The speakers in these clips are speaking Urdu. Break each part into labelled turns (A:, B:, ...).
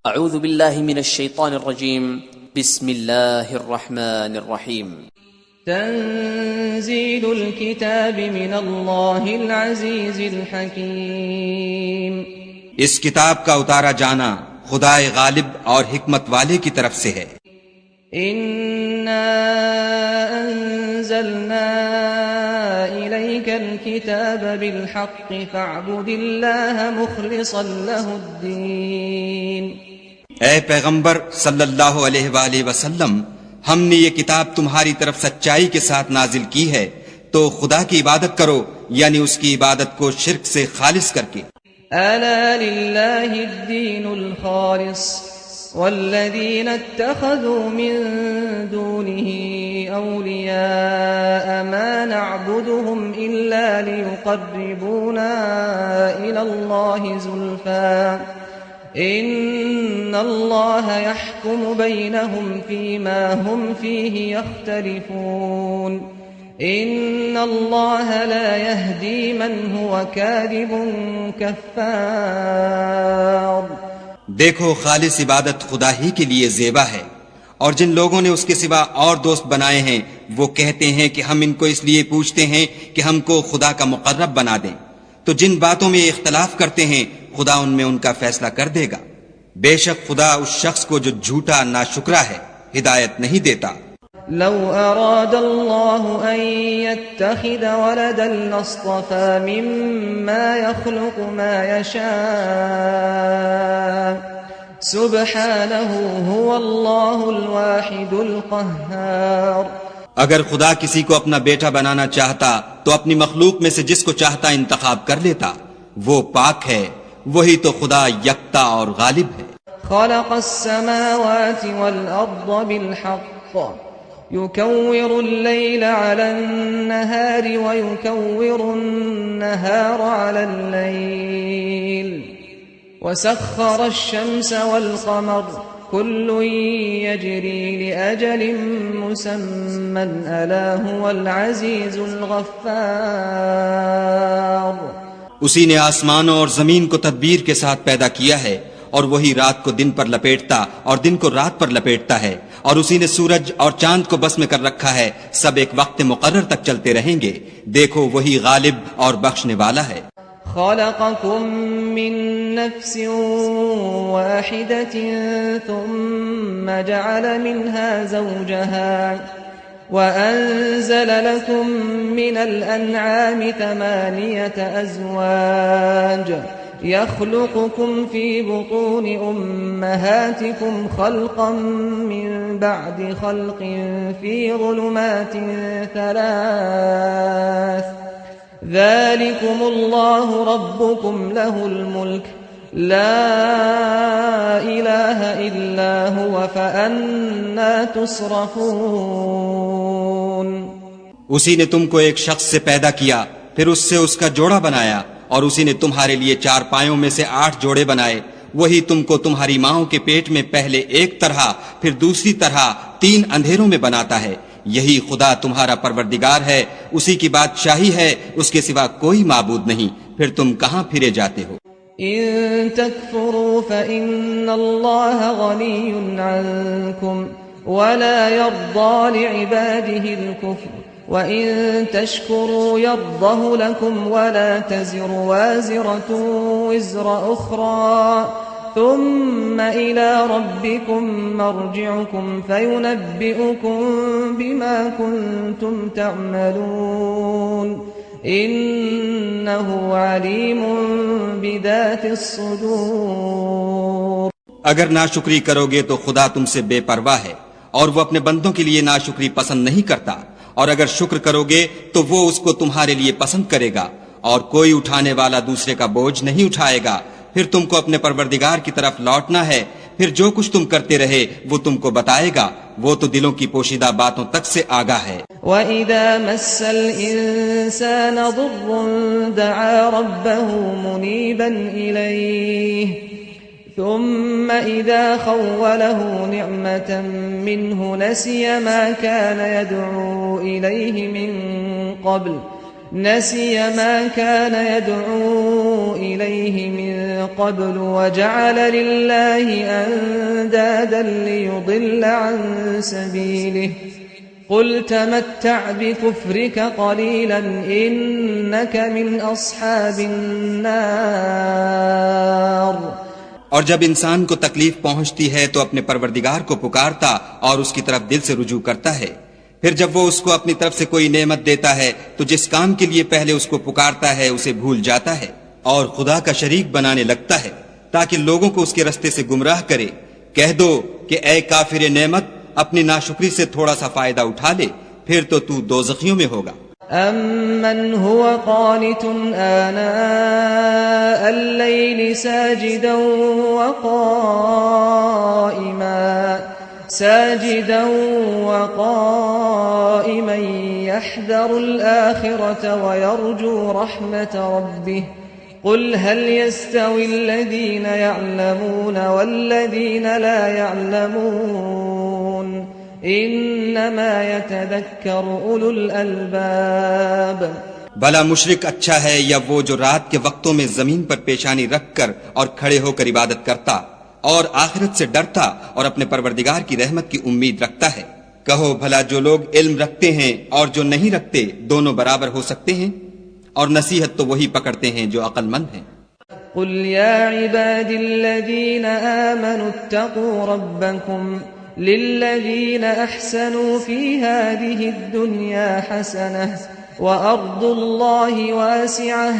A: اعوذ باللہ من الشیطان الرجیم بسم اللہ الرحمن الرحیم
B: تنزیل الکتاب من اللہ العزیز الحکیم،
C: اس کتاب کا اتارا جانا خدائے غالب اور حکمت والے کی طرف سے ہے۔
B: انا انزلنا الیک الکتاب بالحق فاعبد اللہ مخلصا له الدین۔
C: اے پیغمبر صلی اللہ علیہ وآلہ وسلم، ہم نے یہ کتاب تمہاری طرف سچائی کے ساتھ نازل کی ہے، تو خدا کی عبادت کرو، یعنی اس کی عبادت کو شرک سے خالص کر کے۔
B: الا للہ الدین الخالص والذین اتخذوا من دونه اولیاء ما نعبدهم الا لیقربونا الى اللہ زلفا ان اللہ يحكم بینهم فيما هم فيه يختلفون ان اللہ لا يهدی من هو كاذب کفار۔
C: دیکھو، خالص عبادت خدا ہی کے لیے زیبا ہے، اور جن لوگوں نے اس کے سوا اور دوست بنائے ہیں وہ کہتے ہیں کہ ہم ان کو اس لیے پوچھتے ہیں کہ ہم کو خدا کا مقرب بنا دیں، تو جن باتوں میں اختلاف کرتے ہیں خدا ان میں ان کا فیصلہ کر دے گا۔ بے شک خدا اس شخص کو جو جھوٹا ناشکرا ہے ہدایت نہیں دیتا۔
B: لو اراد اللہ ان يتخذ ولدا لاصطفى مما يخلق ما يشاء سبحانه هو اللہ الواحد القہار۔
C: اگر خدا کسی کو اپنا بیٹا بنانا چاہتا تو اپنی مخلوق میں سے جس کو چاہتا انتخاب کر لیتا، وہ پاک ہے، وہی تو خدا یکتا اور غالب ہے۔
B: خلق السماوات والارض بالحق يكور الليل على النهار ويكور النهار على الليل وسخر الشمس والقمر كل يجري لأجل مسمى ألا هو العزيز الغفار۔
C: اسی نے آسمانوں اور زمین کو تدبیر کے ساتھ پیدا کیا ہے، اور وہی رات کو دن پر لپیٹتا اور دن کو رات پر لپیٹتا ہے، اور اسی نے سورج اور چاند کو بس میں کر رکھا ہے، سب ایک وقت مقرر تک چلتے رہیں گے۔ دیکھو، وہی غالب اور بخشنے والا ہے۔
B: خلقكم من نفس واحدة ثم جعل منها زوجها وأنزل لكم من الأنعام 8 أزواج يخلقكم في بطون أمهاتكم خلقا من بعد خلق في ظلمات 3 ذلكم الله ربكم له الملك لا إله إلا هو فأنا تصرفون۔
C: اسی نے تم کو ایک شخص سے پیدا کیا، پھر اس سے اس کا جوڑا بنایا، اور اسی نے تمہارے لیے 4 پایوں میں سے 8 جوڑے بنائے۔ وہی تم کو تمہاری ماؤں کے پیٹ میں پہلے ایک طرح پھر دوسری طرح 3 اندھیروں میں بناتا ہے۔ یہی خدا تمہارا پروردگار ہے، اسی کی بادشاہی ہے، اس کے سوا کوئی معبود نہیں، پھر تم کہاں پھرے جاتے ہو؟
B: ان تکفروا فإن اللہ غنی عنکم ولا يرضى لعباده الكفر وَإِن تَشْكُرُوا يَرْضَهُ لَكُمْ وَلَا تَزِرُ وَازِرَةٌ وِزْرَ أُخْرَى ثُمَّ إِلَى رَبِّكُمْ مَرْجِعُكُمْ فَيُنَبِّئُكُمْ بِمَا كُنْتُمْ تَعْمَلُونَ إِنَّهُ عَلِيمٌ بِذَاتِ الصُّدُورِ۔
C: اگر ناشکری کرو گے تو خدا تم سے بے پرواہ ہے، اور وہ اپنے بندوں کے لیے ناشکری پسند نہیں کرتا، اور اگر شکر کرو گے تو وہ اس کو تمہارے لیے پسند کرے گا، اور کوئی اٹھانے والا دوسرے کا بوجھ نہیں اٹھائے گا۔ پھر تم کو اپنے پروردگار کی طرف لوٹنا ہے، پھر جو کچھ تم کرتے رہے وہ تم کو بتائے گا، وہ تو دلوں کی پوشیدہ باتوں تک سے آگاہ ہے۔
B: وَإِذَا مَسَّ الْإِنسَانَ ضُرٌّ دَعَا رَبَّهُ مُنِيبًا إِلَيْهِ ثم إذا خوله نعمة منه نسي ما كان يدعو إليه من قبل وجعل لله أندادا ليضل عن سبيله قل تمتع بكفرك قليلا إنك من أصحاب النار.
C: اور جب انسان کو تکلیف پہنچتی ہے تو اپنے پروردگار کو پکارتا اور اس کی طرف دل سے رجوع کرتا ہے. پھر جب وہ اس کو اپنی طرف سے کوئی نعمت دیتا ہے تو جس کام کے لیے پہلے اس کو پکارتا ہے اسے بھول جاتا ہے اور خدا کا شریک بنانے لگتا ہے تاکہ لوگوں کو اس کے رستے سے گمراہ کرے. کہہ دو کہ اے کافر نعمت اپنی ناشکری سے تھوڑا سا فائدہ اٹھا لے پھر تو دوزخیوں میں ہوگا.
B: أَمَّنْ هُوَ قَانِتٌ آنَاءَ اللَّيْلِ سَاجِدًا وَقَائِمًا يَحْذَرُ الْآخِرَةَ وَيَرْجُو رَحْمَةَ رَبِّهِ قُلْ هَلْ يَسْتَوِي الَّذِينَ يَعْلَمُونَ وَالَّذِينَ لَا يَعْلَمُونَ انما يتذكر اولو الالباب.
C: بھلا مشرک اچھا ہے یا وہ جو رات کے وقتوں میں زمین پر پیشانی رکھ کر اور کھڑے ہو کر عبادت کرتا اور آخرت سے ڈرتا اور اپنے پروردگار کی رحمت کی امید رکھتا ہے. کہو بھلا جو لوگ علم رکھتے ہیں اور جو نہیں رکھتے دونوں برابر ہو سکتے ہیں؟ اور نصیحت تو وہی پکڑتے ہیں جو عقل مند ہیں.
B: قل يا عبادي الذين آمنوا اتقوا ربكم للذين أحسنوا في هذه الدنيا حسنة وأرض الله واسعة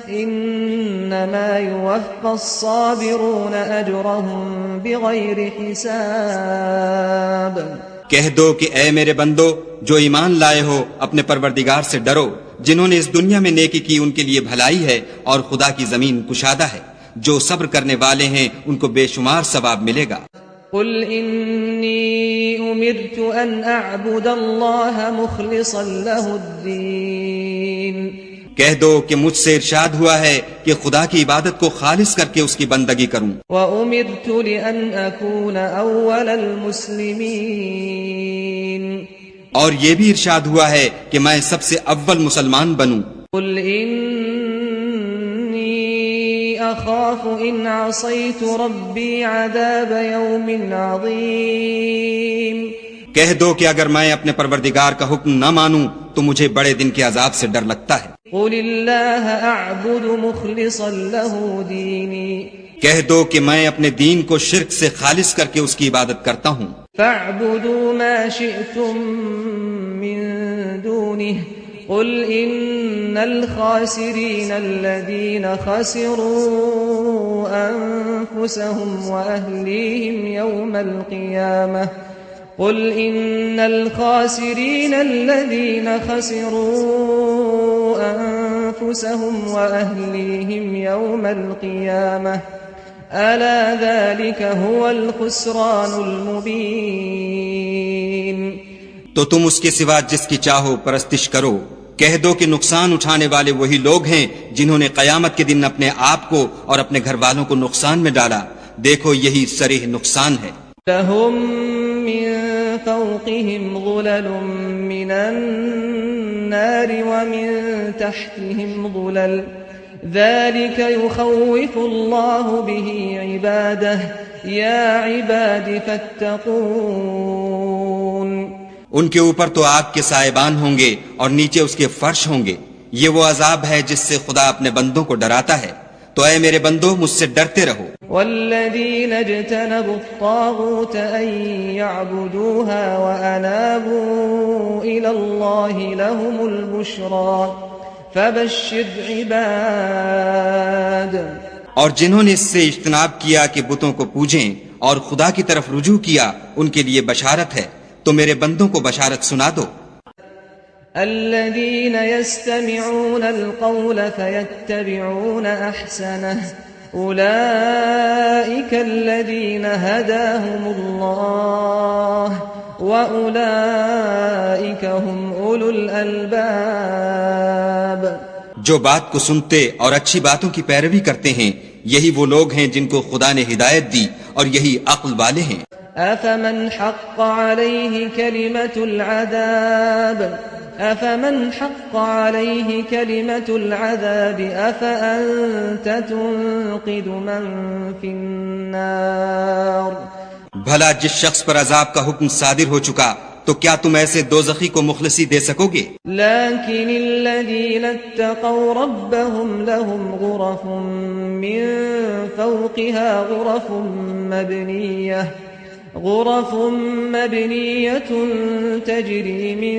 B: إنما يوفى الصابرون أجرهم بغير حساب.
C: کہہ دو کہ اے میرے بندو جو ایمان لائے ہو اپنے پروردگار سے ڈرو. جنہوں نے اس دنیا میں نیکی کی ان کے لیے بھلائی ہے اور خدا کی زمین کشادہ ہے. جو صبر کرنے والے ہیں ان کو بے شمار ثواب ملے گا.
B: قل إني أمرت أن أعبد الله مخلصا له الدين.
C: کہہ دو کہ مجھ سے ارشاد ہوا ہے کہ خدا کی عبادت کو خالص کر کے اس کی بندگی کروں.
B: وأمرت لأن أكون أول المسلمين.
C: اور یہ بھی ارشاد ہوا ہے کہ میں سب سے اول مسلمان بنوں.
B: قل أخاف إن عصيت ربي عذاب يوم عظيم.
C: کہہ دو کہ اگر میں اپنے پروردگار کا حکم نہ مانوں تو مجھے بڑے دن کے عذاب سے ڈر لگتا ہے.
B: قل الله أعبد مخلصا له ديني.
C: کہہ دو کہ میں اپنے دین کو شرک سے خالص کر کے اس کی عبادت کرتا ہوں.
B: فاعبدوا ما شئتم من دونه قل إن الخاسرين الذين خسروا أنفسهم وأهليهم يوم القيامة قل إن الخاسرين الذين خسروا أنفسهم وأهليهم يوم القيامة ألا ذلك هو الخسران المبين.
C: تو تم اس کے سوا جس کی چاہو پرستش کرو. کہہ دو کہ نقصان اٹھانے والے وہی لوگ ہیں جنہوں نے قیامت کے دن اپنے آپ کو اور اپنے گھر والوں کو نقصان میں ڈالا. دیکھو یہی صریح نقصان ہے.
B: لهم من فوقهم ظلل من النار ومن تحتهم ظلل ذلك يخوف الله به عباده يا عباد فاتقون.
C: ان کے اوپر تو آگ کے سائبان ہوں گے اور نیچے اس کے فرش ہوں گے. یہ وہ عذاب ہے جس سے خدا اپنے بندوں کو ڈراتا ہے. تو اے میرے بندو مجھ سے ڈرتے رہو.
B: والذین اجتنبوا الطاغوت ان يعبدوها وانابوا الى الله لهم البشرى فبشر عباد.
C: اور جنہوں نے اس سے اجتناب کیا کہ بتوں کو پوجیں اور خدا کی طرف رجوع کیا ان کے لیے بشارت ہے. تو میرے بندوں کو بشارت سنا دو.
B: الذين يستمعون القول فيتبعون احسنه اولئك الذين هداهم الله واولئك هم اولو الالباب.
C: جو بات کو سنتے اور اچھی باتوں کی پیروی کرتے ہیں یہی وہ لوگ ہیں جن کو خدا نے ہدایت دی اور یہی عقل والے ہیں.
B: أفمن حق عليه كلمة العذاب أفمن حق عليه كلمة العذاب أفأنت تنقذ من في النار.
C: بھلا جس شخص پر عذاب کا حکم صادر ہو چکا تو کیا تم ایسے دوزخی کو مخلصی دے سکو گے؟
B: لكن الذين اتقوا ربهم لهم غرف من فوقها غرف مبنية تجري من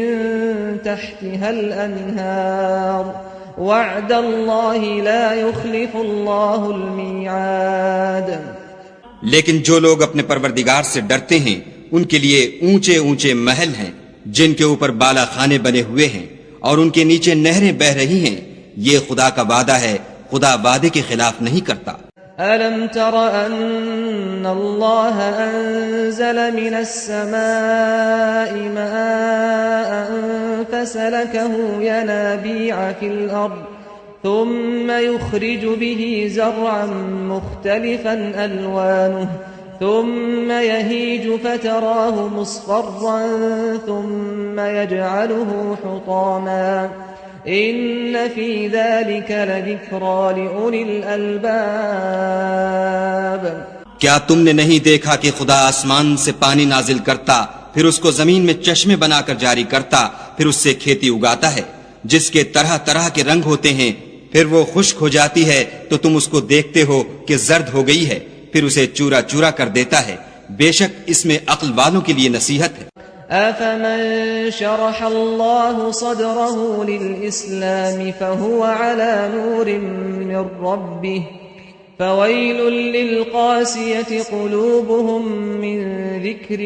B: تحتها الأنهار وعد الله لا يخلف الله الميعاد.
C: لیکن جو لوگ اپنے پروردگار سے ڈرتے ہیں ان کے لیے اونچے اونچے محل ہیں جن کے اوپر بالا خانے بنے ہوئے ہیں اور ان کے نیچے نہریں بہ رہی ہیں. یہ خدا کا وعدہ ہے، خدا وعدے کے خلاف نہیں کرتا.
B: ألم تر أن الله أنزل من السماء ماء فسلكه ينابيع في الأرض ثم يخرج به زرعا مختلفا ألوانه ثم يهيج فتراه مصفرا ثم يجعله حطاما إن في ذلك لذكرى لأولي الألباب.
C: کیا تم نے نہیں دیکھا کہ خدا آسمان سے پانی نازل کرتا، پھر اس کو زمین میں چشمے بنا کر جاری کرتا، پھر اس سے کھیتی اگاتا ہے جس کے طرح طرح کے رنگ ہوتے ہیں، پھر وہ خشک ہو جاتی ہے تو تم اس کو دیکھتے ہو کہ زرد ہو گئی ہے، پھر اسے چورا چورا کر دیتا ہے. بے شک اس میں عقل والوں کے لیے نصیحت ہے.
B: أفمن شرح الله صدره للإسلام فهو على نور من ربه فويل للقاسية قلوبهم من ذكر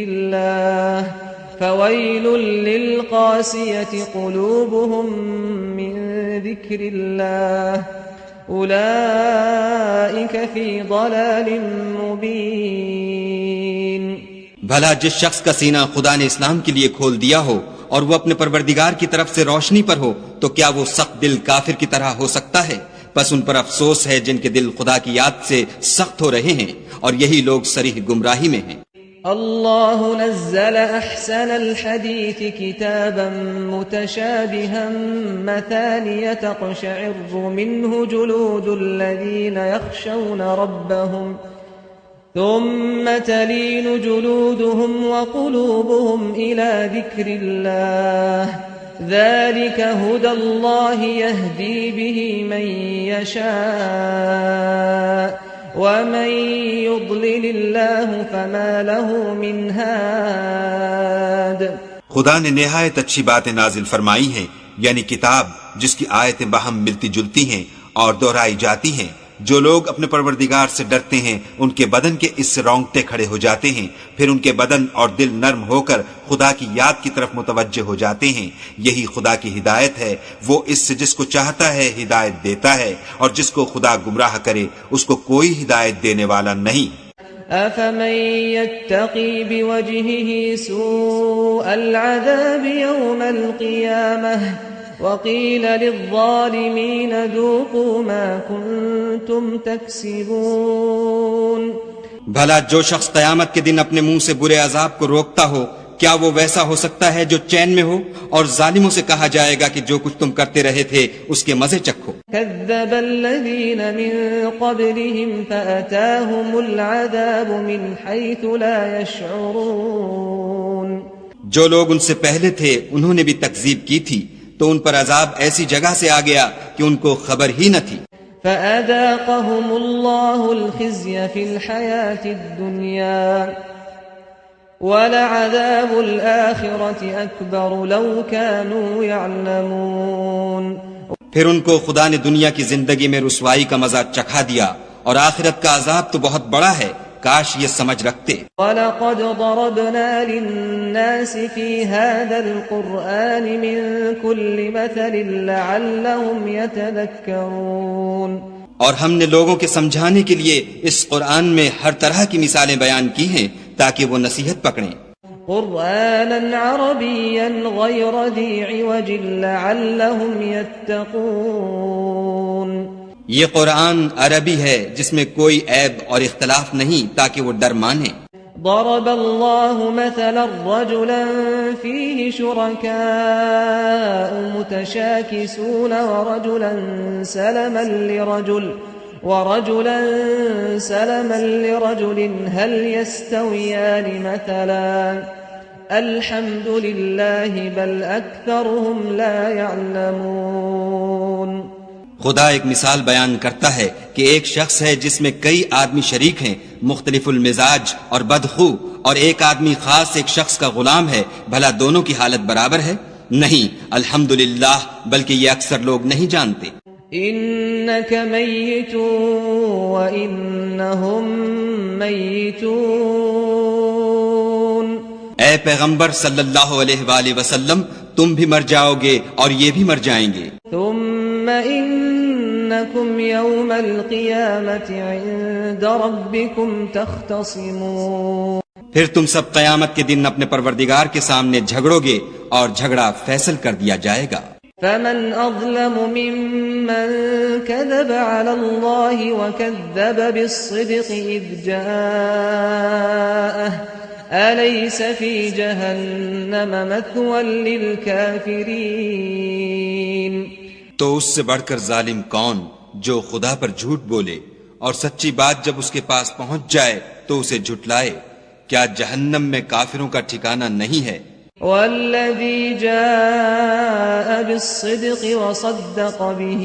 B: الله أولئك في ضلال مبين.
C: بھلا جس شخص کا سینہ خدا نے اسلام کے لیے کھول دیا ہو اور وہ اپنے پروردگار کی طرف سے روشنی پر ہو تو کیا وہ سخت دل کافر کی طرح ہو سکتا ہے؟ بس ان پر افسوس ہے جن کے دل خدا کی یاد سے سخت ہو رہے ہیں اور یہی لوگ صریح گمراہی میں ہیں.
B: الله نزل أحسن الحديث كتابا متشابها مثانية تقشعر منه جلود الذين يخشون ربهم ثم تلين جلودهم وقلوبهم إلى ذكر الله ذلك هدى الله يهدي به من يشاء ومن يضلل الله فما له من هاد.
D: خدا نے نہایت اچھی باتیں نازل فرمائی ہیں، یعنی کتاب جس کی آیتیں باہم ملتی جلتی ہیں اور دہرائی جاتی ہیں. جو لوگ اپنے پروردگار سے ڈرتے ہیں ان کے بدن کے اس سے رونگٹے کھڑے ہو جاتے ہیں، پھر ان کے بدن اور دل نرم ہو کر خدا کی یاد کی طرف متوجہ ہو جاتے ہیں. یہی خدا کی ہدایت ہے، وہ اس سے جس کو چاہتا ہے ہدایت دیتا ہے اور جس کو خدا گمراہ کرے اس کو کوئی ہدایت دینے والا نہیں.
B: أفمن يتقي بوجهه سوء العذاب يوم القيامة وقيل للظالمين ذوقوا ما كنتم تكسبون.
C: بھلا جو شخص قیامت کے دن اپنے منہ سے برے عذاب کو روکتا ہو کیا وہ ویسا ہو سکتا ہے جو چین میں ہو؟ اور ظالموں سے کہا جائے گا کہ جو کچھ تم کرتے رہے تھے اس کے مزے چکھو.
B: كذب الذين من قبلهم فأتاهم العذاب من حيث لا يشعرون.
C: جو لوگ ان سے پہلے تھے انہوں نے بھی تکذیب کی تھی تو ان پر عذاب ایسی جگہ سے آ گیا کہ ان کو خبر ہی نہ تھی.
B: فأذاقهم الله الخزي في الحياة الدنيا وَلَعَذَابُ الْآخِرَةِ أَكْبَرُ لَوْ كَانُوا يَعْلَمُونَ.
C: پھر ان کو خدا نے دنیا کی زندگی میں رسوائی کا مزہ چکھا دیا اور آخرت کا عذاب تو بہت بڑا ہے، کاش یہ سمجھ رکھتے.
B: وَلَقَدْ ضَرَبْنَا لِلنَّاسِ فِي هَذَا الْقُرْآنِ مِنْ كُلِّ مَثَلٍ لَعَلَّهُمْ يَتَذَكَّرُونَ.
C: اور ہم نے لوگوں کے سمجھانے کے لیے اس قرآن میں ہر طرح کی مثالیں بیان کی ہیں تاکہ وہ نصیحت پکڑیں.
B: قرآنا عربيا غير ذي عوج لعلهم يتقون.
C: یہ قرآن عربی ہے جس میں کوئی عیب اور اختلاف نہیں تاکہ وہ ڈر مانیں.
B: ضرب الله مثلا رجلا فيه شركاء متشاكسون ورجلا سلما لرجل هل يستويان مثلا الحمد لله بل أكثرهم لا يعلمون.
C: خدا ایک مثال بیان کرتا ہے کہ ایک شخص ہے جس میں کئی آدمی شریک ہیں، مختلف المزاج اور بدخو، اور ایک آدمی خاص ایک شخص کا غلام ہے، بھلا دونوں کی حالت برابر ہے؟ نہیں، الحمدللہ، بلکہ یہ اکثر لوگ نہیں جانتے.
B: إنك ميت وإنهم ميتون.
C: اے پیغمبر صلی اللہ علیہ وآلہ وسلم، تم بھی مر جاؤ گے اور یہ بھی مر جائیں گے.
B: ثم إنكم يوم القيامة عند ربكم تختصمون.
C: پھر تم سب قیامت کے دن اپنے پروردگار کے سامنے جھگڑو گے اور جھگڑا فیصل کر دیا جائے گا.
B: فمن أظلم ممن كذب على الله وكذب بالصدق إذ جاءه أليس في جهنم مثوى للكافرين.
C: تو اس سے بڑھ کر ظالم کون جو خدا پر جھوٹ بولے اور سچی بات جب اس کے پاس پہنچ جائے تو اسے جھٹلائے؟ کیا جہنم میں کافروں کا ٹھکانہ نہیں ہے؟
B: والذي جاء بالصدق وصدق به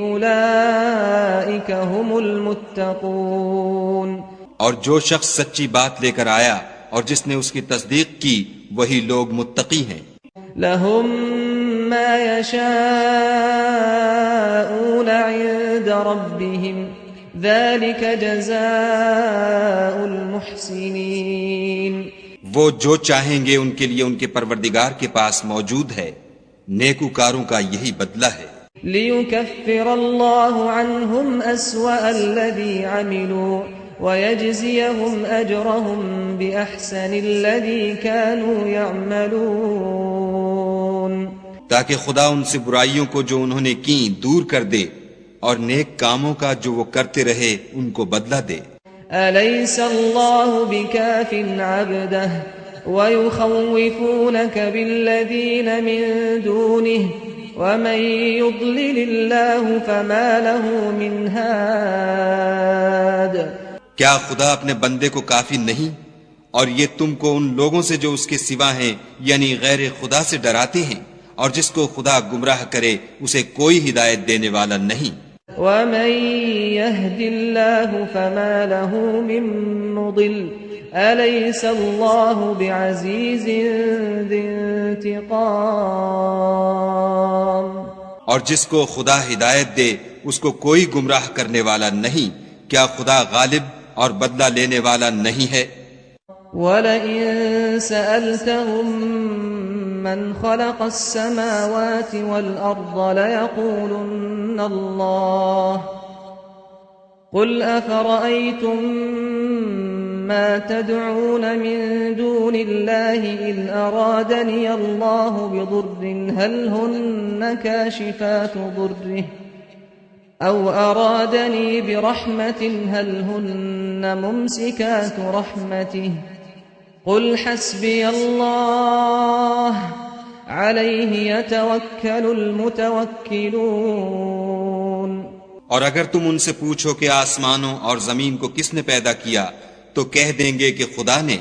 B: أولئك هم المتقون.
C: اور جو شخص سچی بات لے کر آیا اور جس نے اس کی تصدیق کی وہی لوگ متقی ہیں.
B: لهم ما يشاءون عند ربهم ذلك جزاء المحسنين.
C: وہ جو چاہیں گے ان کے لیے ان کے پروردگار کے پاس موجود ہے، نیکوکاروں کا یہی بدلہ ہے.
B: ليكفر الله عنهم أسوأ الذي عملوا ويجزيهم أجرهم بأحسن الذي كانوا يعملون.
C: تاکہ خدا ان سے برائیوں کو جو انہوں نے کی دور کر دے اور نیک کاموں کا جو وہ کرتے رہے ان کو بدلہ دے.
B: أليس الله بكاف عبده ويخوفونك بالذين من دونه ومن يضلل الله فما له من هاد.
C: کیا خدا اپنے بندے کو کافی نہیں اور یہ تم کو ان لوگوں سے جو اس کے سوا ہیں یعنی غیر خدا سے ڈراتے ہیں، اور جس کو خدا گمراہ کرے اسے کوئی ہدایت دینے والا نہیں.
B: ومن يهد الله فما له من مضل أليس الله بعزيز ذي انتقام.
C: اور جس کو خدا ہدایت دے اس کو کوئی گمراہ کرنے والا نہیں. کیا خدا غالب اور بدلہ لینے والا نہیں ہے؟
B: وَلَئِن سَأَلْتَهُم مَّنْ خَلَقَ السَّمَاوَاتِ وَالْأَرْضَ لَيَقُولُنَّ اللَّهُ قُلْ أَفَرَأَيْتُم مَّا تَدْعُونَ مِن دُونِ اللَّهِ إِنْ أَرَادَنِيَ اللَّهُ بِضُرٍّ هَلْ هُنَّ كَاشِفَاتُ ضُرِّهِ أَوْ أَرَادَنِي بِرَحْمَةٍ هَلْ هُنَّ مُمْسِكَاتُ رَحْمَتِهِ قُلْ حَسْبِيَ اللَّهُ عَلَيْهِ يَتَوَكَّلُ الْمُتَوَكِّلُونَ.
C: اور اگر تم ان سے پوچھو کہ آسمانوں اور زمین کو کس نے پیدا کیا تو کہہ دیں گے کہ خدا نے.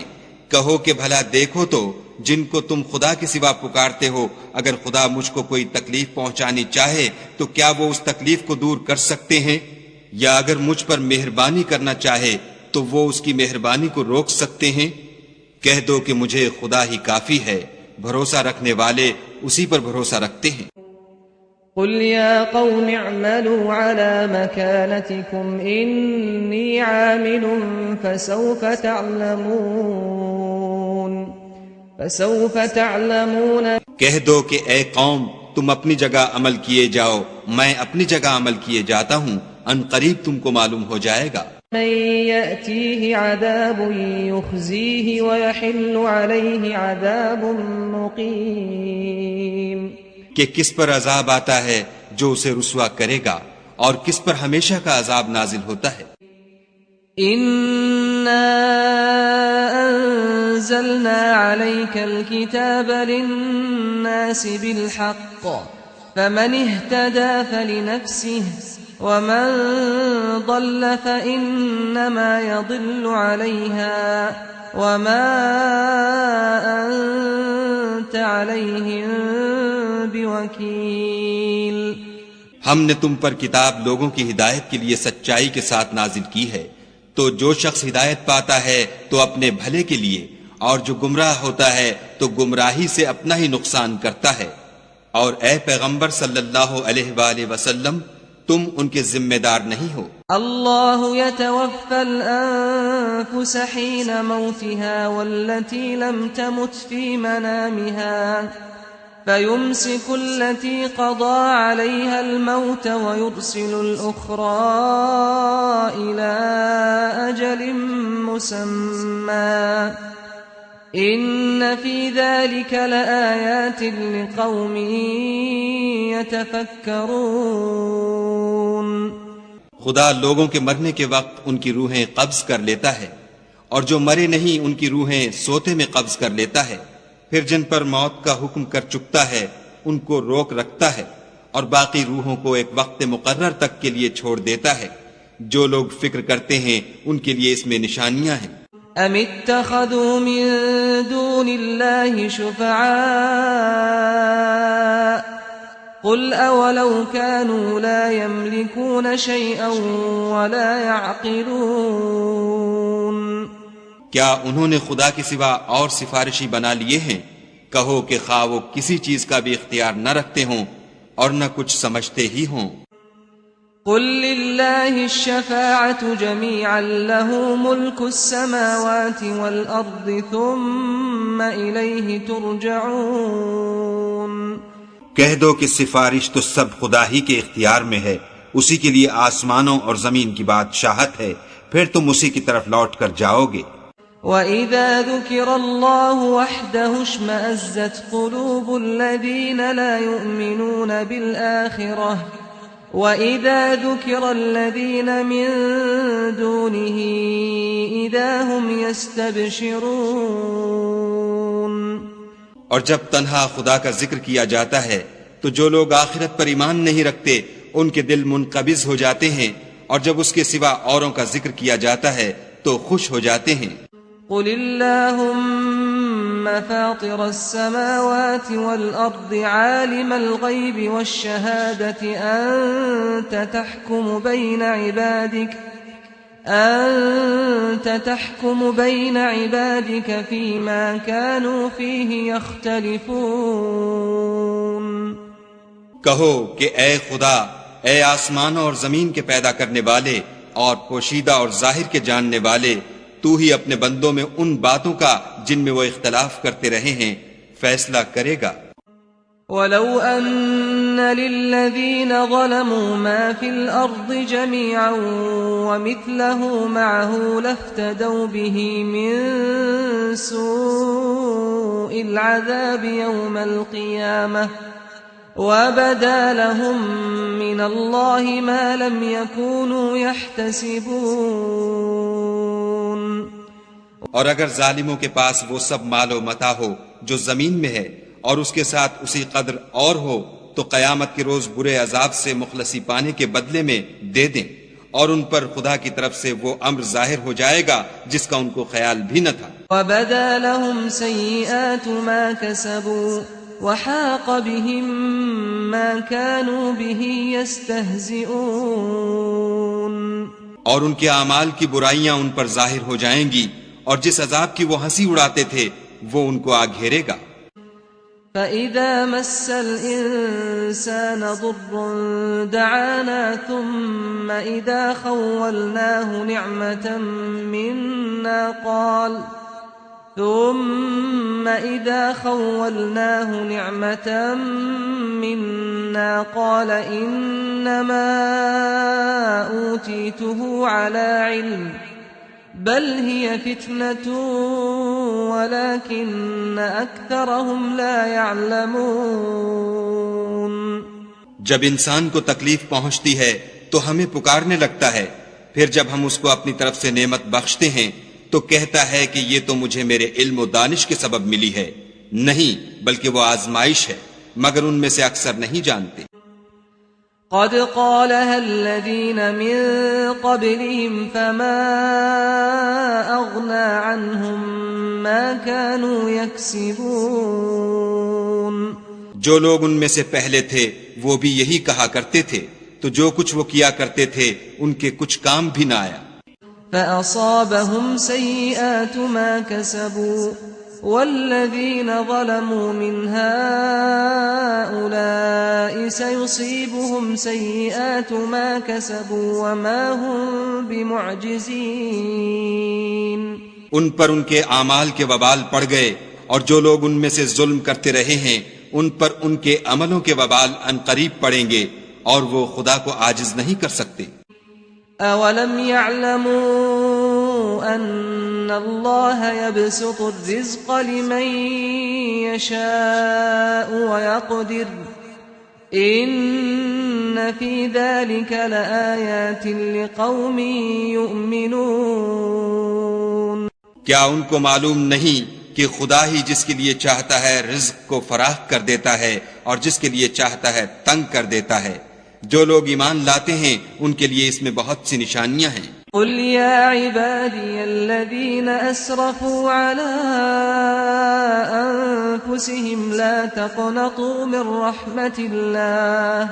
C: کہو کہ بھلا دیکھو تو جن کو تم خدا کے سوا پکارتے ہو، اگر خدا مجھ کو کوئی تکلیف پہنچانی چاہے تو کیا وہ اس تکلیف کو دور کر سکتے ہیں؟ یا اگر مجھ پر مہربانی کرنا چاہے تو وہ اس کی مہربانی کو روک سکتے ہیں؟ کہہ دو کہ مجھے خدا ہی کافی ہے، بھروسہ رکھنے والے اسی پر بھروسہ رکھتے ہیں.
B: قل يا قوم اعملوا على مكانتكم إني عامل فسوف تعلمون.
C: کہہ دو کہ اے قوم تم اپنی جگہ عمل کیے جاؤ، میں اپنی جگہ عمل کیے جاتا ہوں، ان قریب تم کو معلوم ہو جائے گا.
B: من يأتيه عذاب يخزيه ويحل عليه عذاب مقيم.
C: کہ کس پر عذاب آتا ہے جو اسے رسوا کرے گا اور کس پر ہمیشہ کا عذاب نازل ہوتا ہے.
B: إِنَّا ونزلنا عليك الكتاب للناس بالحق فمن اهتدى فلنفسه ومن ضل فإنما يضل عليها وما أنت عليهم بوكيل۔
C: ہم نے تم پر کتاب لوگوں کی ہدایت کے لیے سچائی کے ساتھ نازل کی ہے، تو جو شخص ہدایت پاتا ہے تو اپنے بھلے کے لیے، اور جو گمراہ ہوتا ہے تو گمراہی سے اپنا ہی نقصان کرتا ہے۔ اور اے پیغمبر صلی اللہ علیہ وآلہ وسلم، تم ان کے ذمہ دار نہیں ہو۔
B: اللہ يتوفى الأنفس حين موتها والتي لم تمت في منامها فيمسك التي قضى عليها الموت ويرسل الأخرى إلى أجل مسمى إن في ذلك لآيات لقوم يتفكرون۔
C: خدا لوگوں کے مرنے کے وقت ان کی روحیں قبض کر لیتا ہے، اور جو مرے نہیں ان کی روحیں سوتے میں قبض کر لیتا ہے، پھر جن پر موت کا حکم کر چکتا ہے ان کو روک رکھتا ہے، اور باقی روحوں کو ایک وقت مقرر تک کے لیے چھوڑ دیتا ہے۔ جو لوگ فکر کرتے ہیں ان کے لیے اس میں نشانیاں ہیں۔
B: ام اتخذوا من دون الله شفعاء قل اولو كانوا لا يملكون شيئا ولا يعقلون۔
C: کیا انہوں نے خدا کے سوا اور سفارشی بنا لیے ہیں؟ کہو کہ خواہ وہ کسی چیز کا بھی اختیار نہ رکھتے ہوں اور نہ کچھ سمجھتے ہی ہوں۔
B: قل للہ الشفاعة جميعا له ملك السماوات والأرض ثم إليه ترجعون۔
D: کہہ دو کہ سفارش تو سب خدا ہی کے اختیار میں ہے، اسی کے لیے آسمانوں اور زمین کی بادشاہت ہے، پھر تم اسی کی طرف لوٹ کر جاؤ گے۔
B: وَإِذَا ذُكِرَ اللَّهُ وَحْدَهُ اشْمَأَزَّتْ قُلُوبُ الَّذِينَ لَا يُؤْمِنُونَ بِالْآخِرَةِ وَإِذَا ذُكِرَ الَّذِينَ مِن دُونِهِ إِذَا هُمْ يَسْتَبْشِرُونَ۔
C: اور جب تنہا خدا کا ذکر کیا جاتا ہے تو جو لوگ آخرت پر ایمان نہیں رکھتے ان کے دل منقبض ہو جاتے ہیں، اور جب اس کے سوا اوروں کا ذکر کیا جاتا ہے تو خوش ہو جاتے ہیں۔
B: قل اللهم فاطر السماوات والأرض عالم الغيب والشهادة أنت تحكم بين عبادك فيما كانوا فيه يختلفون۔
C: کہو کہ اے خدا، اے آسمانوں اور زمین کے پیدا کرنے والے اور پوشیدہ اور ظاہر کے جاننے والے، تو ہی اپنے بندوں میں ان باتوں کا جن میں وہ اختلاف کرتے رہے ہیں فیصلہ کرے گا۔
B: وَلَوْ أَنَّ لِلَّذِينَ ظَلَمُوا مَا فِي الْأَرْضِ جَمِيعًا وَمِثْلَهُ مَعَهُ لَافْتَدَوْا بِهِ مِنْ سُوءِ الْعَذَابِ يَوْمَ الْقِيَامَةِ وَبَدَا لَهُم مِّنَ اللَّهِ مَا لَمْ يَكُونُوا يَحْتَسِبُونَ۔
C: اور اگر ظالموں کے پاس وہ سب مال و متاع ہو جو زمین میں ہے اور اس کے ساتھ اسی قدر اور ہو تو قیامت کے روز برے عذاب سے مخلصی پانے کے بدلے میں دے دیں، اور ان پر خدا کی طرف سے وہ امر ظاہر ہو جائے گا جس کا ان کو خیال بھی نہ تھا۔
B: وَبَدَا لَهُمْ سَيِّئَاتُ مَا كَسَبُوا وَحَاقَ بِهِم مَّا كَانُوا بِهِ يَسْتَهْزِئُونَ۔
C: اور ان کے اعمال کی برائیاں ان پر ظاہر ہو جائیں گی، اور جس عذاب کی وہ ہنسی اڑاتے تھے وہ ان کو آ گھیرے گا۔
B: فَإِذَا مَسَّ الْإِنسَانَ ضُرٌّ دَعَانَا ثُمَّ إِذَا خَوَّلْنَاهُ نِعْمَةً مِنَّا قَالَ إِنَّمَا أُوتِيتُهُ عَلَى عِلْمٍ بل هي فتنة ولكن أكثرهم لا يعلمون۔
C: جب انسان کو تکلیف پہنچتی ہے تو ہمیں پکارنے لگتا ہے، پھر جب ہم اس کو اپنی طرف سے نعمت بخشتے ہیں تو تو کہتا ہے کہ یہ تو مجھے میرے علم و دانش کے سبب ملی ہے، نہیں بلکہ وہ آزمائش ہے، مگر ان میں سے اکثر نہیں جانتے۔
B: قد قالها الذين من قبلهم فما أغنى عنهم ما كانوا يكسبون۔
C: جو لوگ ان میں سے پہلے تھے وہ بھی یہی کہا کرتے تھے، تو جو کچھ وہ کیا کرتے تھے ان کے کچھ کام بھی نہ آیا۔
B: فأصابهم سيئات ما كسبوا والذين ظلموا من هؤلاء سيصيبهم سيئات ما كسبوا وما هم بمعجزين۔
C: ان پر ان کے اعمال کے وبال پڑ گئے، اور جو لوگ ان میں سے ظلم کرتے رہے ہیں ان پر ان کے عملوں کے وبال عنقریب پڑیں گے، اور وہ خدا کو عاجز نہیں کر سکتے۔
B: أولم يعلموا أن الله يبسط الرزق لمن يشاء ويقدر إن في ذلك لآيات لقوم يؤمنون۔
C: کیا ان کو معلوم نہیں کہ خدا ہی جس کے لیے چاہتا ہے رزق کو فراخ کر دیتا ہے اور جس کے لیے چاہتا ہے تنگ کر دیتا ہے؟ جو لوگ ایمان لاتے ہیں ان کے لیے اس میں بہت سی نشانیاں ہیں۔
B: قل يا عبادي الذين أسرفوا على أنفسهم لا تقنطوا من رحمة الله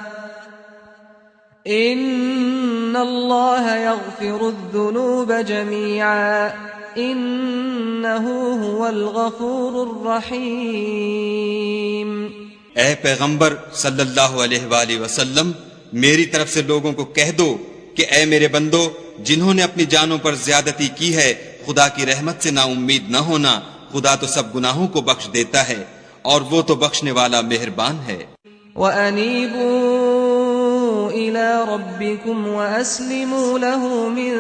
B: إن الله يغفر الذنوب جميعا إنه هو الغفور الرحيم۔
C: اے پیغمبر صلی اللہ علیہ وآلہ وسلم، میری طرف سے لوگوں کو کہہ دو کہ اے میرے بندو، جنہوں نے اپنی جانوں پر زیادتی کی ہے خدا کی رحمت سے نا امید نہ ہونا، خدا تو سب گناہوں کو بخش دیتا ہے اور وہ تو بخشنے والا مہربان ہے۔
B: وَأَنِيبُوا إِلَى رَبِّكُمْ وَأَسْلِمُوا لَهُ مِن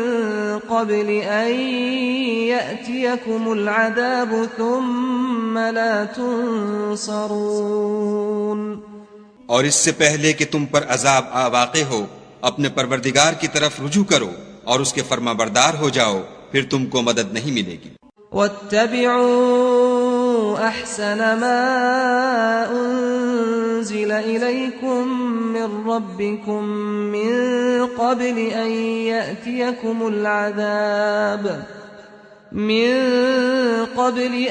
B: قَبْلِ أَن يَأْتِيَكُمُ الْعَذَابُ ثُمَّ لَا تُنصَرُونَ۔
C: اور اس سے پہلے کہ تم پر عذاب واقع ہو، اپنے پروردگار کی طرف رجوع کرو اور اس کے فرما بردار ہو جاؤ، پھر تم کو مدد نہیں ملے گی۔
B: وَاتَّبِعُوا أَحْسَنَ مَا أُنزِلَ إِلَيْكُم مِّن رَّبِّكُم مِّن قَبْلِ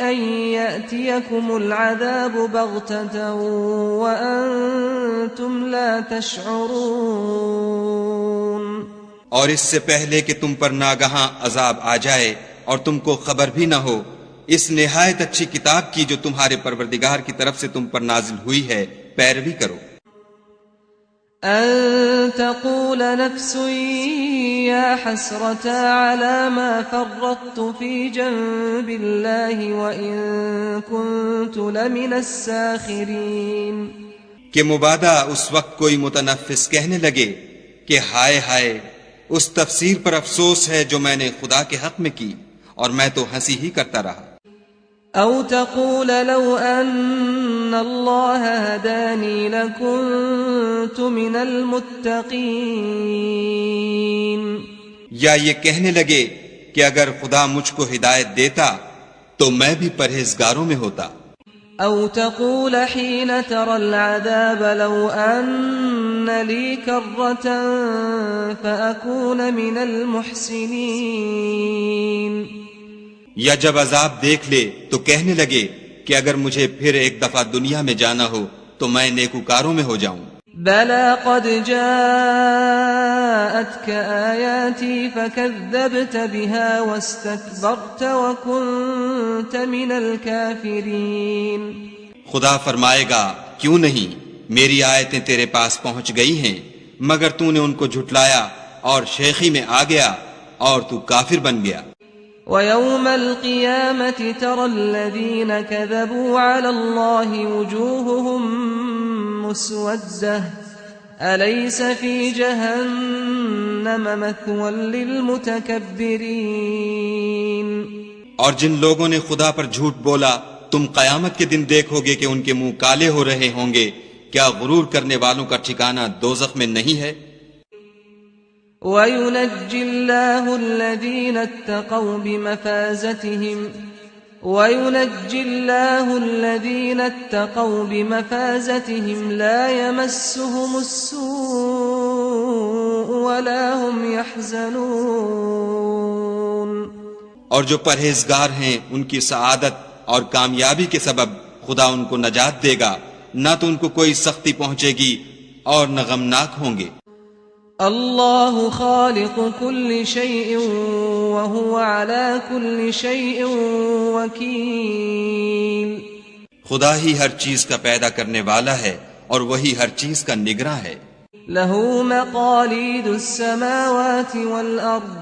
B: أَن يَأْتِيَكُمُ الْعَذَابُ بَغْتَةً وَأَنتُمْ لَا تَشْعُرُونَ۔
C: اور اس سے پہلے کہ تم پر ناگہاں عذاب آ جائے اور تم کو خبر بھی نہ ہو، اس نہایت اچھی کتاب کی جو تمہارے پروردگار کی طرف سے تم پر نازل ہوئی ہے پیروی کرو۔
B: أن تقول نفس يا حسرة على ما فرطت في جنب الله وإن كنت لمن الساخرين۔
C: کہ مبادہ اس وقت کوئی متنفس کہنے لگے کہ ہائے ہائے، اس تفسیر پر افسوس ہے جو میں نے خدا کے حق میں کی، اور میں تو ہنسی ہی کرتا رہا۔
B: أو تقول لو أن الله هداني لكنت من المتقين۔
C: یا یہ کہنے لگے کہ اگر خدا مجھ کو ہدایت دیتا تو میں بھی پرہیزگاروں میں ہوتا۔
B: أو تقول حين ترى العذاب لو أن لي كرة فأكون من المحسنين۔
C: یا جب عذاب دیکھ لے تو کہنے لگے کہ اگر مجھے پھر ایک دفعہ دنیا میں جانا ہو تو میں نیکوکاروں میں ہو جاؤں۔
B: بلى قد جاءتك آياتي فكذبت بها واستكبرت وكنت من الكافرين۔
C: خدا فرمائے گا کیوں نہیں، میری آیتیں تیرے پاس پہنچ گئی ہیں مگر تو نے ان کو جھٹلایا اور شیخی میں آ گیا اور تو کافر بن گیا۔
B: ويوم القيامة ترى الذين كذبوا على الله وجوههم مسودة أليس في جهنم مثوى للمتكبرين۔
C: اور جن لوگوں نے خدا پر جھوٹ بولا تم قیامت کے دن دیکھو گے کہ ان کے منہ کالے ہو رہے ہوں گے، کیا غرور کرنے والوں کا ٹھکانہ دوزخ میں نہیں ہے؟
B: وَيُنَجِّي اللَّهُ الَّذِينَ اتَّقَوْا بِمَفَازَتِهِمْ لَا يَمَسُّهُمُ السُّوءُ وَلَا هُمْ يَحْزَنُونَ
C: اور جو پرہیزگار ہیں ان کی سعادت اور کامیابی کے سبب خدا ان کو نجات دے گا، نہ تو ان کو کوئی سختی پہنچے گی اور نہ غمناک ہوں گے۔
B: اللہ خالق كل شيء وهو على كل شيء وكيل۔
C: خدا ہی ہر چیز کا پیدا کرنے والا ہے اور وہی ہر چیز کا نگراں ہے۔
B: له مقاليد السماوات والأرض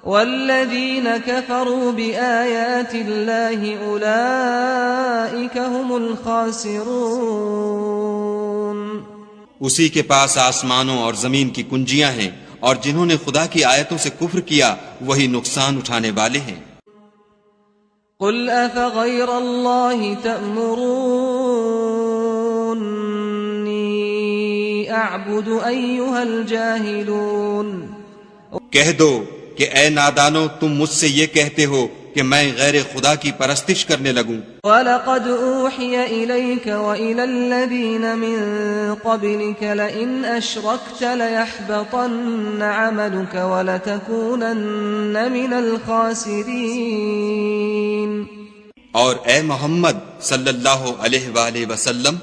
B: والذين كفروا بآيات الله أولئك هم الخاسرون۔
C: اسی کے پاس آسمانوں اور زمین کی کنجیاں ہیں، اور جنہوں نے خدا کی آیتوں سے کفر کیا وہی نقصان اٹھانے والے ہیں۔
B: قل أفغير الله تأمروني أعبد أيها الجاهلون۔
C: کہہ دو کہ اے نادانو، تم مجھ سے یہ کہتے ہو کہ میں غیر خدا کی پرستش کرنے لگوں۔
B: وَلَقَدْ أُوحِيَ إِلَيْكَ وَإِلَى الَّذِينَ مِن قَبْلِكَ لَئِنْ أَشْرَكْتَ لَيَحْبَطَنَّ عَمَلُكَ وَلَتَكُونَنَّ مِنَ الْخَاسِرِينَ۔
C: اور اے محمد صلی اللہ علیہ وآلہ وسلم،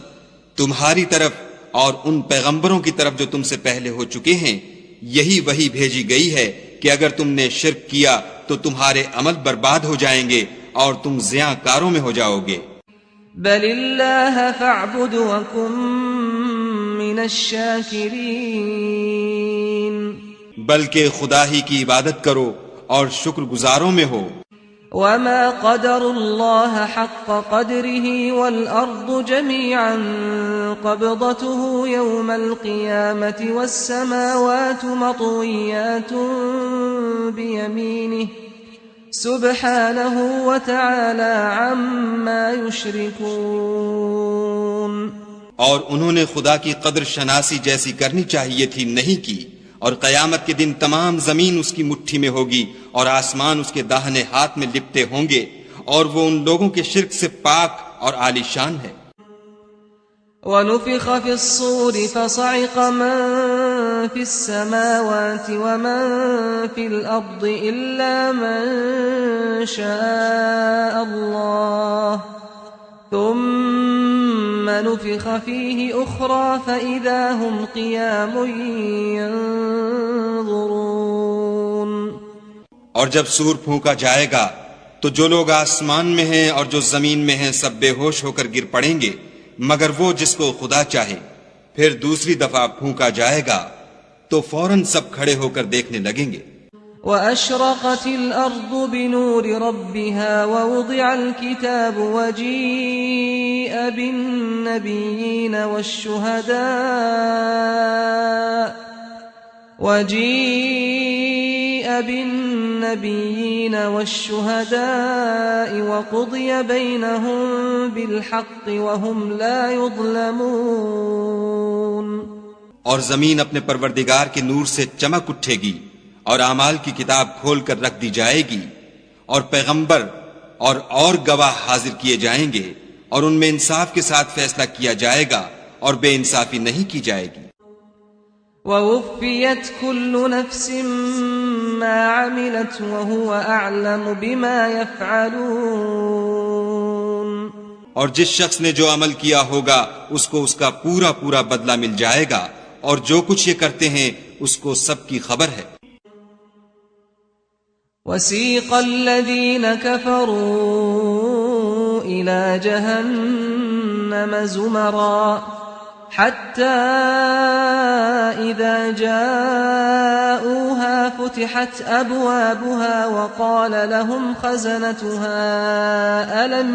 C: تمہاری طرف اور ان پیغمبروں کی طرف جو تم سے پہلے ہو چکے ہیں یہی وحی بھیجی گئی ہے کہ اگر تم نے شرک کیا تو تمہارے عمل برباد ہو جائیں گے اور تم زیاں کاروں میں ہو جاؤ گے۔
B: بل اللہ فاعبد وکن من الشاکرین۔
C: بلکہ خدا ہی کی عبادت کرو اور شکر گزاروں میں ہو۔
B: وما قدر اللہ حق قدره والارض جميعا قبضته يوم القيامة والسماوات مطويات بيمينه سبحانه وتعالى عما يشركون۔
C: اور انہوں نے خدا کی قدر شناسی جیسی کرنی چاہیے تھی، نہیں کی، اور قیامت کے دن تمام زمین اس کی مٹھی میں ہوگی اور آسمان اس کے داہنے ہاتھ میں لپٹے ہوں گے، اور وہ ان لوگوں کے شرک سے پاک اور عالی شان ہے۔
B: وَنُفِخَ فِي الصُّورِ فَصَعِقَ مَن فِي السَّمَاوَاتِ وَمَن فِي الْأَرْضِ إِلَّا مَن شَاءَ اللَّهُ ثُمَّ نُفِخَ فِيهِ أُخْرَى فَإِذَا هُمْ قِيَامٌ يَنظُرُونَ۔
C: اور جب سور پھونکا جائے گا تو جو لوگ آسمان میں ہیں اور جو زمین میں ہیں سب بے ہوش ہو کر گر پڑیں گے مگر وہ جس کو خدا چاہے۔ پھر دوسری دفعہ پھونکا جائے گا تو فوراً سب کھڑے ہو کر دیکھنے لگیں گے۔
B: وَأَشْرَقَتِ الْأَرْضُ بِنُورِ رَبِّهَا وَوُضِعَ الْكِتَابُ وَجِيءَ بِالنَّبِيِّينَ وَالشُّهَدَاءِ وَقُضِيَ بَيْنَهُم بِالْحَقِّ وَهُمْ لَا يُظْلَمُونَ۔
C: اور زمین اپنے پروردگار کے نور سے چمک اٹھے گی اور اعمال کی کتاب کھول کر رکھ دی جائے گی، اور پیغمبر اور گواہ حاضر کیے جائیں گے، اور ان میں انصاف کے ساتھ فیصلہ کیا جائے گا اور بے انصافی نہیں کی جائے گی۔
B: وَوُفِّيَتْ كُلُّ نَفْسٍ مَّا عَمِلَتْ وَهُوَ أَعْلَمُ بِمَا يَفْعَلُونَ۔
C: اور جس شخص نے جو عمل کیا ہوگا اس کو اس کا پورا پورا بدلہ مل جائے گا، اور جو کچھ یہ کرتے ہیں اس کو سب کی خبر ہے۔
B: وَسِيقَ الَّذِينَ كَفَرُوا إِلَى جَهَنَّمَ زُمَرًا حَتَّى إِذَا جَاءُوهَا فُتِحَتْ أَبْوَابُهَا وَقَالَ لَهُمْ خَزَنَتُهَا أَلَمْ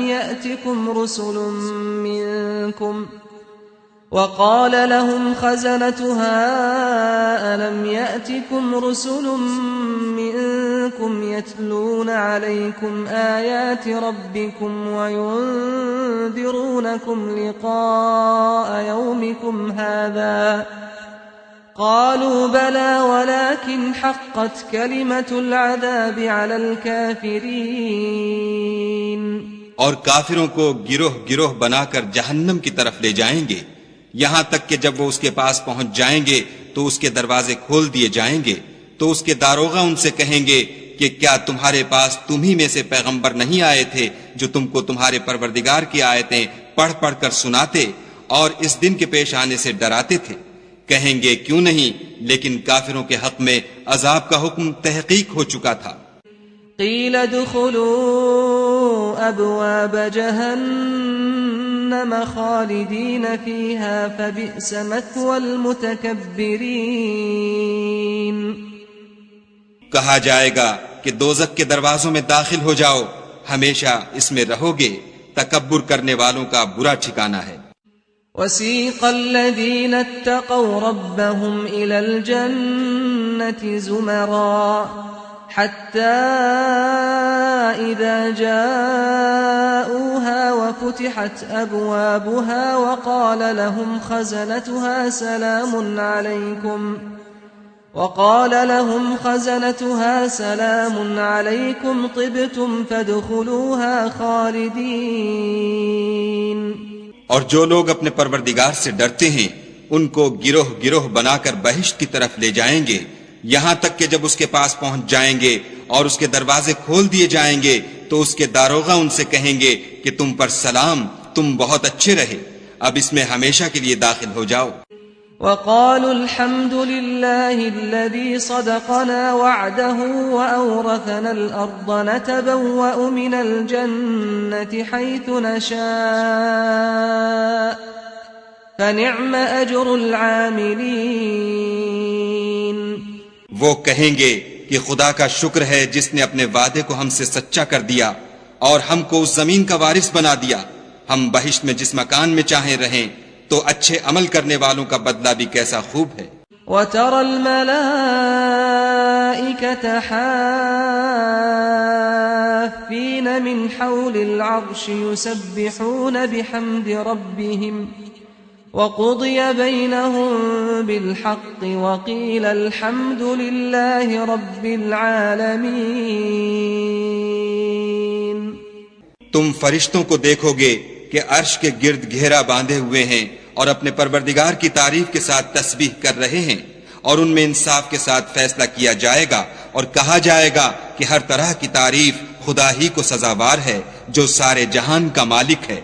B: يَأْتِكُمْ رُسُلٌ مِّنكُمْ يَتْلُونَ عَلَيْكُمْ آيَاتِ رَبِّكُمْ وَيُنذِرُونَكُمْ لِقَاءَ يَوْمِكُمْ هَذَا قالوا بلى ولكن حقت كلمة العذاب على الكافرين
C: اور کافروں کو گروہ گروہ بنا کر جہنم کی طرف لے جائیں گے، یہاں تک کہ جب وہ اس کے پاس پہنچ جائیں گے تو اس کے دروازے کھول دیے جائیں گے، تو اس کے داروغہ ان سے کہیں گے کہ کیا تمہارے پاس تمہیں میں سے پیغمبر نہیں آئے تھے جو تم کو تمہارے پروردگار کی آیتیں پڑھ پڑھ کر سناتے اور اس دن کے پیش آنے سے ڈراتے تھے؟ کہیں گے کیوں نہیں، لیکن کافروں کے حق میں عذاب کا حکم تحقیق ہو چکا تھا۔
B: قیل ادخلوا ابواب جہنم خالدین فیہا فبئس مثوى المتکبرین،
C: کہا جائے گا کہ دوزخ کے دروازوں میں داخل ہو جاؤ، ہمیشہ اس میں رہو گے، تکبر کرنے والوں کا برا ٹھکانہ ہے۔
B: وسیق الذین اتقوا ربهم الى الجنة زمرا حتى إذا جاءوها وفتحت أبوابها وقال لهم خزنتها سلام عليكم طبتم فادخلوها خالدين۔
C: اور جو لوگ اپنے پروردگار سے ڈرتے ہیں ان کو گروہ گروہ بنا کر بہشت کی طرف لے جائیں گے، یہاں تک کہ جب اس کے پاس پہنچ جائیں گے اور اس کے دروازے کھول دیے جائیں گے تو اس کے داروغہ ان سے کہیں گے کہ تم پر سلام، تم بہت اچھے رہے، اب اس میں ہمیشہ کے لیے داخل ہو جاؤ۔
B: وقالوا الحمد لله الذي صدقنا وعده وأورثنا الأرض نتبوأ من الجنة حيث نشاء فنعم أجر العاملين۔
C: وہ کہیں گے کہ خدا کا شکر ہے جس نے اپنے وعدے کو ہم سے سچا کر دیا اور ہم کو اس زمین کا وارث بنا دیا، ہم بہشت میں جس مکان میں چاہیں رہیں، تو اچھے عمل کرنے والوں کا بدلہ بھی کیسا خوب ہے۔
B: وَتَرَى الْمَلَائِكَةَ حَافِّينَ مِنْ حَوْلِ الْعَرْشِ يُسَبِّحُونَ بِحَمْدِ رَبِّهِمْ وَقُضِيَ بَيْنَهُمْ بِالْحَقِّ وَقِيلَ الْحَمْدُ لِلَّهِ رَبِّ الْعَالَمِينَ۔
C: تم فرشتوں کو دیکھو گے کہ عرش کے گرد گھیرا باندھے ہوئے ہیں اور اپنے پروردگار کی تعریف کے ساتھ تسبیح کر رہے ہیں، اور ان میں انصاف کے ساتھ فیصلہ کیا جائے گا اور کہا جائے گا کہ ہر طرح کی تعریف خدا ہی کو سزاوار ہے جو سارے جہان کا مالک ہے۔